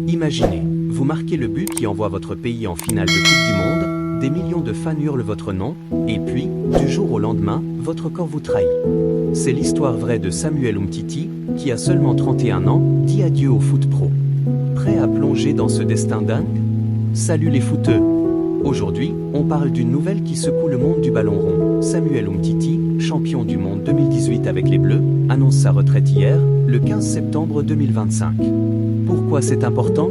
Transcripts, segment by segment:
Imaginez, vous marquez le but qui envoie votre pays en finale de Coupe du Monde, des millions de fans hurlent votre nom, et puis, du jour au lendemain, votre corps vous trahit. C'est l'histoire vraie de Samuel Umtiti, qui a seulement 31 ans, dit adieu au foot pro. Prêt à plonger dans ce destin dingue? Salut les footeux! Aujourd'hui, on parle d'une nouvelle qui secoue le monde du ballon rond. Samuel Umtiti, champion du monde 2018 avec les Bleus, annonce sa retraite hier, le 15 septembre 2025. Pourquoi c'est important?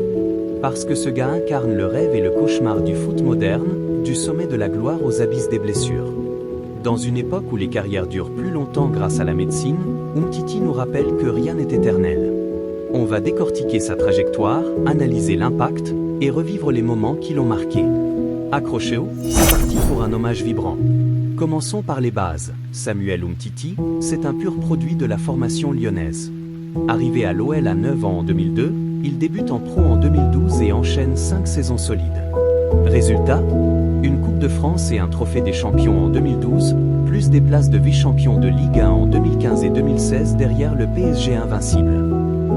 Parce que ce gars incarne le rêve et le cauchemar du foot moderne, du sommet de la gloire aux abysses des blessures. Dans une époque où les carrières durent plus longtemps grâce à la médecine, Umtiti nous rappelle que rien n'est éternel. On va décortiquer sa trajectoire, analyser l'impact et revivre les moments qui l'ont marqué. Accrochez-vous, c'est parti pour un hommage vibrant. Commençons par les bases. Samuel Umtiti, c'est un pur produit de la formation lyonnaise. Arrivé à l'OL à 9 ans en 2002, il débute en pro en 2012 et enchaîne 5 saisons solides. Résultat, une Coupe de France et un trophée des champions en 2012, plus des places de vice-champion de Ligue 1 en 2015 et 2016 derrière le PSG invincible.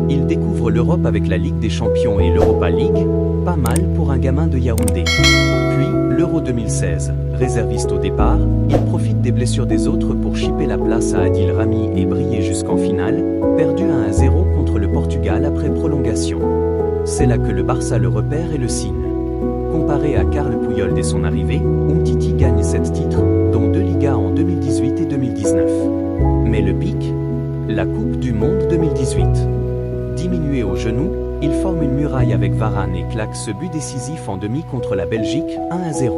Il découvre l'Europe avec la Ligue des Champions et l'Europa League, pas mal pour un gamin de Yaoundé. Puis, l'Euro 2016, réserviste au départ, il profite des blessures des autres pour chipper la place à Adil Rami et briller jusqu'en finale, perdu 1-0 contre le Portugal après prolongation. C'est là que le Barça le repère et le signe. Comparé à Carles Puyol dès son arrivée, Umtiti gagne 7 titres, dont 2 Ligas en 2018 et 2019. Mais le pic? La Coupe du Monde 2018. Diminué au genou, il forme une muraille avec Varane et claque ce but décisif en demi contre la Belgique, 1-0.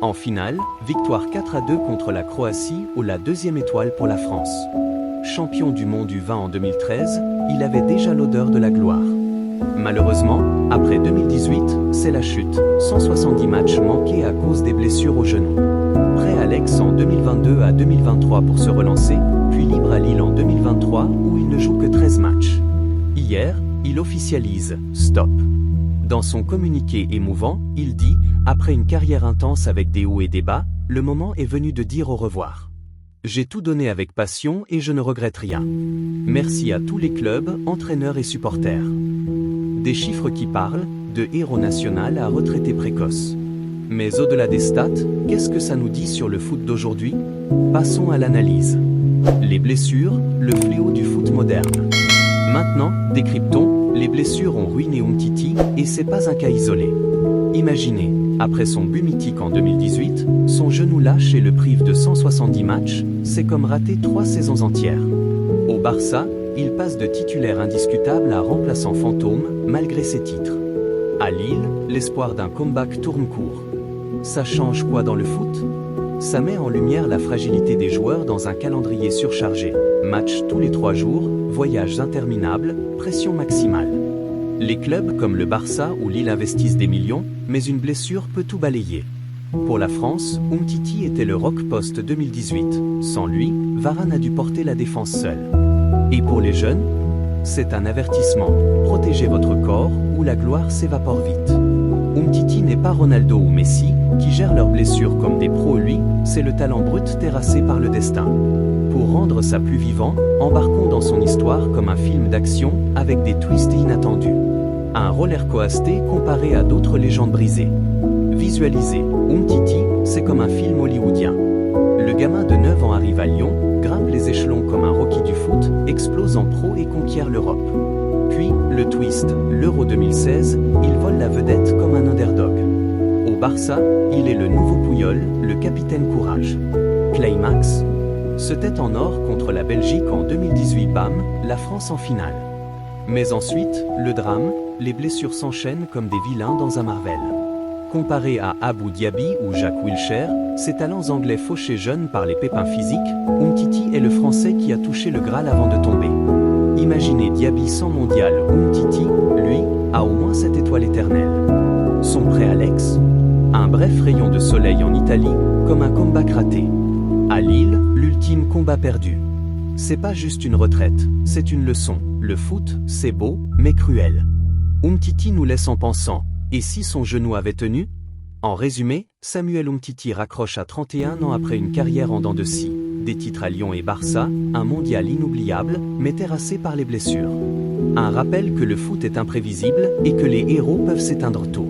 En finale, victoire 4-2 contre la Croatie ou la deuxième étoile pour la France. Champion du monde U20 en 2013, il avait déjà l'odeur de la gloire. Malheureusement, après 2018, c'est la chute, 170 matchs manqués à cause des blessures au genou. Prêt à l'Aix en 2022 à 2023 pour se relancer, puis libre à Lille en 2023 où il ne joue que 13 matchs. Hier, il officialise « Stop ». Dans son communiqué émouvant, il dit « Après une carrière intense avec des hauts et des bas, le moment est venu de dire au revoir. J'ai tout donné avec passion et je ne regrette rien. Merci à tous les clubs, entraîneurs et supporters. » Des chiffres qui parlent, de héros national à retraité précoce. Mais au-delà des stats, qu'est-ce que ça nous dit sur le foot d'aujourd'hui? Passons à l'analyse. Les blessures, le fléau du foot moderne. Maintenant, décryptons, les blessures ont ruiné Umtiti, et c'est pas un cas isolé. Imaginez, après son but mythique en 2018, son genou lâche et le prive de 170 matchs, c'est comme rater 3 saisons entières. Au Barça, il passe de titulaire indiscutable à remplaçant fantôme, malgré ses titres. À Lille, l'espoir d'un comeback tourne court. Ça change quoi dans le foot? Ça met en lumière la fragilité des joueurs dans un calendrier surchargé. Matchs tous les 3 jours, voyages interminables, pression maximale. Les clubs comme le Barça ou Lille investissent des millions, mais une blessure peut tout balayer. Pour la France, Umtiti était le rock post 2018. Sans lui, Varane a dû porter la défense seule. Et pour les jeunes, c'est un avertissement. Protégez votre corps ou la gloire s'évapore vite. Umtiti n'est pas Ronaldo ou Messi, qui gèrent leurs blessures comme des pros. Lui, c'est le talent brut terrassé par le destin. Pour rendre ça plus vivant, embarquons dans son histoire comme un film d'action, avec des twists inattendus. Un roller coaster comparé à d'autres légendes brisées. Visualisez, Umtiti, c'est comme un film hollywoodien. Le gamin de 9 ans arrive à Lyon, grimpe les échelons comme un Rocky du foot, explose en pro et conquiert l'Europe. Puis, le twist, l'Euro 2016, il vole la vedette comme un underdog. Au Barça, il est le nouveau Puyol, le capitaine courage. Climax, ce tête en or contre la Belgique en 2018, bam, la France en finale. Mais ensuite, le drame, les blessures s'enchaînent comme des vilains dans un Marvel. Comparé à Abou Diaby ou Jack Wilshere, ces talents anglais fauchés jeunes par les pépins physiques, Umtiti est le Français qui a touché le Graal avant de tomber. Imaginez Diaby sans mondial, Umtiti, lui, a au moins cette étoile éternelle. Son prêt à l'Aix? Un bref rayon de soleil en Italie, comme un comeback raté. À Lille, l'ultime combat perdu. C'est pas juste une retraite, c'est une leçon. Le foot, c'est beau, mais cruel. Umtiti nous laisse en pensant. Et si son genou avait tenu? En résumé, Samuel Umtiti raccroche à 31 ans après une carrière en dents de scie. Des titres à Lyon et Barça, un mondial inoubliable, mais terrassé par les blessures. Un rappel que le foot est imprévisible et que les héros peuvent s'éteindre tôt.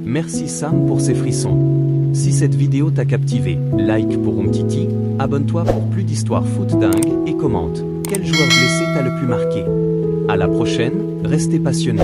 Merci Sam pour ces frissons. Si cette vidéo t'a captivé, like pour Umtiti, abonne-toi pour plus d'histoires foot dingues et commente. Quel joueur blessé t'a le plus marqué? À la prochaine, restez passionnés.